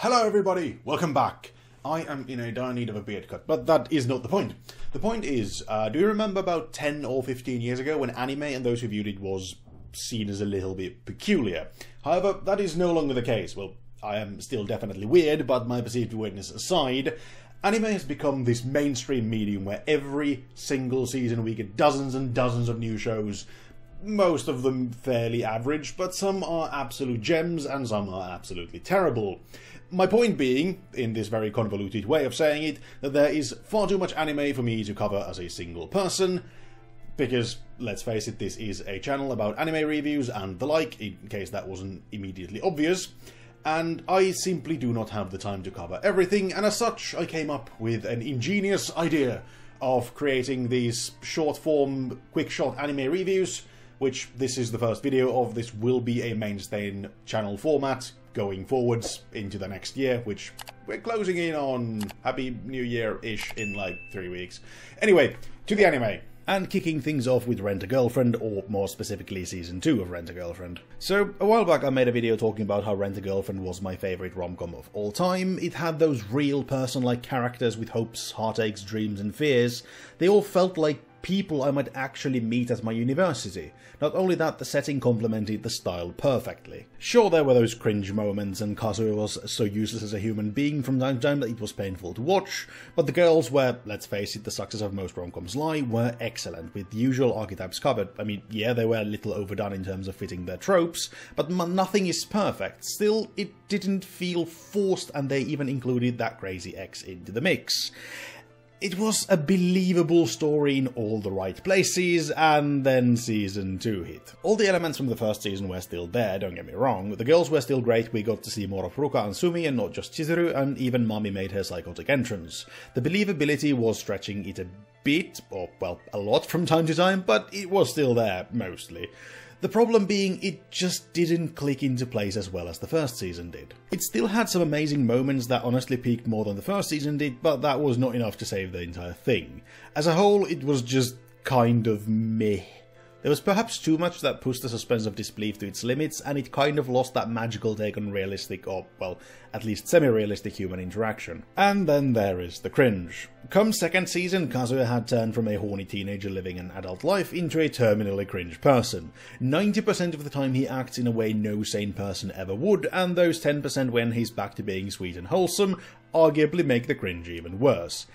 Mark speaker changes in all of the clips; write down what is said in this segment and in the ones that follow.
Speaker 1: Hello everybody, welcome back. I am in a dire need of a beard cut, but that is not the point. The point is, do you remember about 10 or 15 years ago when anime and those who viewed it was seen as a little bit peculiar? However, that is no longer the case. Well, I am still definitely weird, but my perceived weirdness aside, anime has become this mainstream medium where every single season we get dozens and dozens of new shows, most of them fairly average, but some are absolute gems and some are absolutely terrible. My point being, in this very convoluted way of saying it, that there is far too much anime for me to cover as a single person, because, let's face it, this is a channel about anime reviews and the like, in case that wasn't immediately obvious, and I simply do not have the time to cover everything, and as such I came up with an ingenious idea of creating these short-form, quick-shot anime reviews, which this is the first video of. This will be a mainstay in channel format going forwards into the next year, which we're closing in on Happy New Year-ish in like 3 weeks. Anyway, to the anime. And kicking things off with Rent-a-Girlfriend, or more specifically Season 2 of Rent-a-Girlfriend. So, a while back I made a video talking about how Rent-a-Girlfriend was my favourite rom-com of all time. It had those real person-like characters with hopes, heartaches, dreams and fears. They all felt like people I might actually meet at my university. Not only that, the setting complemented the style perfectly. Sure, there were those cringe moments and Kazuya was so useless as a human being from time to time that it was painful to watch, but the girls, where, let's face it, the success of most rom-coms lie, were excellent, with the usual archetypes covered. I mean, yeah, they were a little overdone in terms of fitting their tropes, but nothing is perfect. Still, it didn't feel forced, and they even included that crazy ex into the mix. It was a believable story in all the right places, and then Season 2 hit. All the elements from the first season were still there, don't get me wrong. The girls were still great, we got to see more of Ruka and Sumi and not just Chizuru, and even Mami made her psychotic entrance. The believability was stretching it a bit, or well, a lot from time to time, but it was still there, mostly. The problem being, it just didn't click into place as well as the first season did. It still had some amazing moments that honestly peaked more than the first season did, but that was not enough to save the entire thing. As a whole, it was just kind of meh. There was perhaps too much that pushed the suspense of disbelief to its limits, and it kind of lost that magical take on realistic, or, well, at least semi-realistic human interaction. And then there is the cringe. Come second season, Kazuya had turned from a horny teenager living an adult life into a terminally cringe person. 90% of the time he acts in a way no sane person ever would, and those 10% when he's back to being sweet and wholesome arguably make the cringe even worse.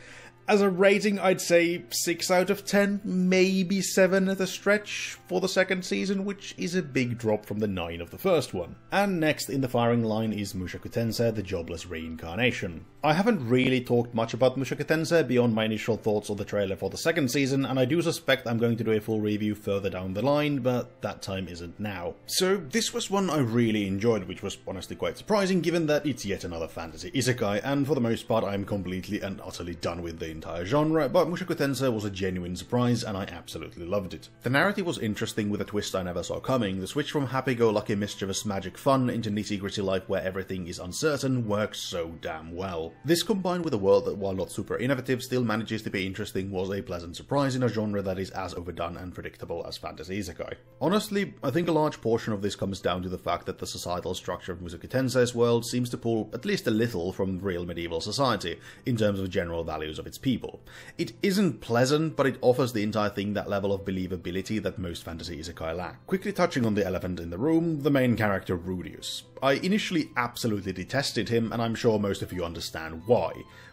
Speaker 1: As a rating, I'd say 6 out of 10, maybe 7 at a stretch for the second season, which is a big drop from the 9 of the first one. And next in the firing line is Mushoku Tensei, the jobless reincarnation. I haven't really talked much about Mushoku Tensei beyond my initial thoughts on the trailer for the second season, and I do suspect I'm going to do a full review further down the line, but that time isn't now. So this was one I really enjoyed, which was honestly quite surprising given that it's yet another fantasy isekai, and for the most part I'm completely and utterly done with the entire genre, but Mushoku Tensei was a genuine surprise and I absolutely loved it. The narrative was interesting with a twist I never saw coming. The switch from happy-go-lucky mischievous magic fun into nitty-gritty life where everything is uncertain works so damn well. This combined with a world that, while not super innovative, still manages to be interesting was a pleasant surprise in a genre that is as overdone and predictable as fantasy isekai. Honestly, I think a large portion of this comes down to the fact that the societal structure of Mushoku Tensei's world seems to pull at least a little from real medieval society, in terms of general values of its people. It isn't pleasant, but it offers the entire thing that level of believability that most fantasy isekai lack. Quickly touching on the elephant in the room, the main character Rudius. I initially absolutely detested him, and I'm sure most of you understand why,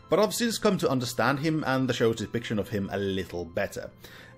Speaker 1: but I've since come to understand him and the show's depiction of him a little better.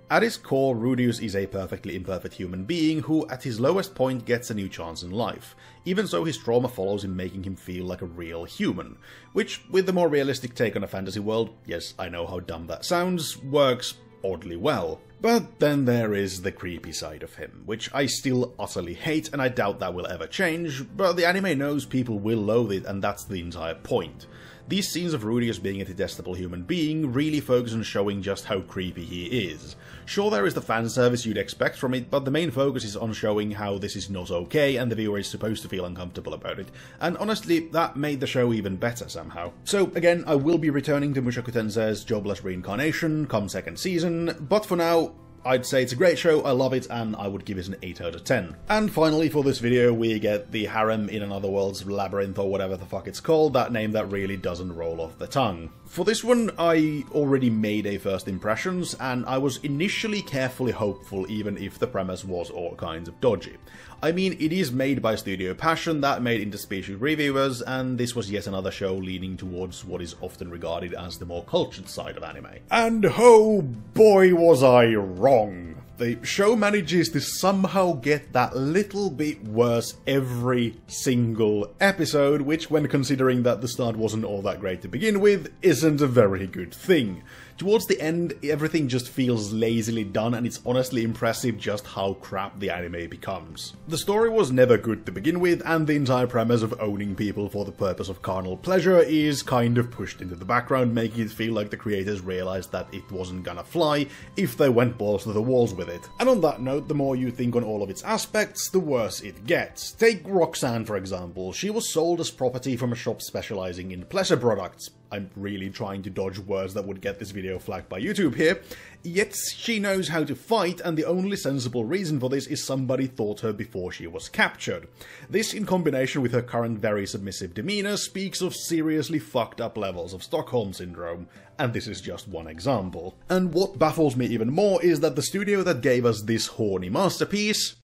Speaker 1: At his core, Rudius is a perfectly imperfect human being who, at his lowest point, gets a new chance in life. Even so, his trauma follows in making him feel like a real human, which, with the more realistic take on a fantasy world, yes, I know how dumb that sounds, works oddly well. But then there is the creepy side of him, which I still utterly hate, and I doubt that will ever change, but the anime knows people will loathe it, and that's the entire point. These scenes of Rudius being a detestable human being really focus on showing just how creepy he is. Sure, there is the fan service you'd expect from it, but the main focus is on showing how this is not okay and the viewer is supposed to feel uncomfortable about it, and honestly, that made the show even better somehow. So again, I will be returning to Mushoku Tensei's jobless reincarnation come second season, but for now, I'd say it's a great show, I love it, and I would give it an 8 out of 10. And finally for this video we get the Harem in Another World's Labyrinth, or whatever the fuck it's called, that name that really doesn't roll off the tongue. For this one I already made a first impressions, and I was initially carefully hopeful even if the premise was all kinds of dodgy. I mean, it is made by Studio Passion that made Interspecies reviewers, and this was yet another show leaning towards what is often regarded as the more cultured side of anime. And oh boy was I wrong! The show manages to somehow get that little bit worse every single episode, which, when considering that the start wasn't all that great to begin with, isn't a very good thing. Towards the end, everything just feels lazily done, and it's honestly impressive just how crap the anime becomes. The story was never good to begin with, and the entire premise of owning people for the purpose of carnal pleasure is kind of pushed into the background, making it feel like the creators realized that it wasn't gonna fly if they went balls to the walls with it. And on that note, the more you think on all of its aspects, the worse it gets. Take Roxanne for example. She was sold as property from a shop specializing in pleasure products. I'm really trying to dodge words that would get this video flagged by YouTube here. Yet she knows how to fight, and the only sensible reason for this is somebody taught her before she was captured. This, in combination with her current very submissive demeanor, speaks of seriously fucked up levels of Stockholm Syndrome, and this is just one example. And what baffles me even more is that the studio that gave us this horny masterpiece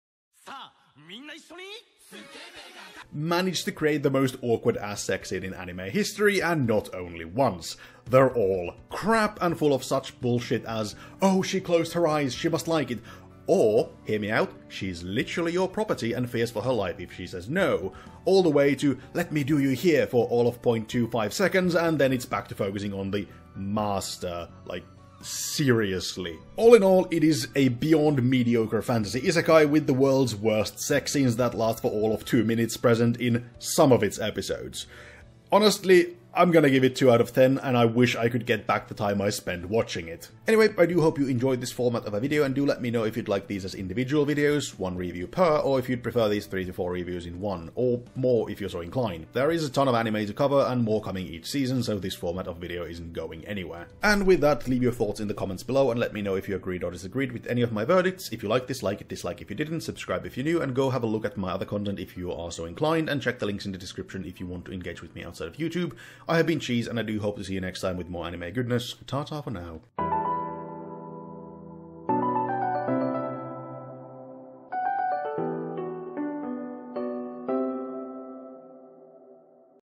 Speaker 1: managed to create the most awkward ass sex scene in anime history, and not only once. They're all crap and full of such bullshit as, oh, she closed her eyes, she must like it. Or, hear me out, she's literally your property and fears for her life if she says no. All the way to, let me do you here for all of 0.25 seconds, and then it's back to focusing on the master, like, seriously. All in all, it is a beyond mediocre fantasy isekai with the world's worst sex scenes that last for all of 2 minutes present in some of its episodes. Honestly, I'm gonna give it 2 out of 10, and I wish I could get back the time I spent watching it. Anyway, I do hope you enjoyed this format of a video, and do let me know if you'd like these as individual videos, 1 review per, or if you'd prefer these 3 to 4 reviews in one, or more if you're so inclined. There is a ton of anime to cover, and more coming each season, so this format of video isn't going anywhere. And with that, leave your thoughts in the comments below, and let me know if you agreed or disagreed with any of my verdicts. If you like this, like it, dislike if you didn't, subscribe if you're new, and go have a look at my other content if you are so inclined, and check the links in the description if you want to engage with me outside of YouTube. I have been Cheese, and I do hope to see you next time with more anime goodness. Ta-ta for now.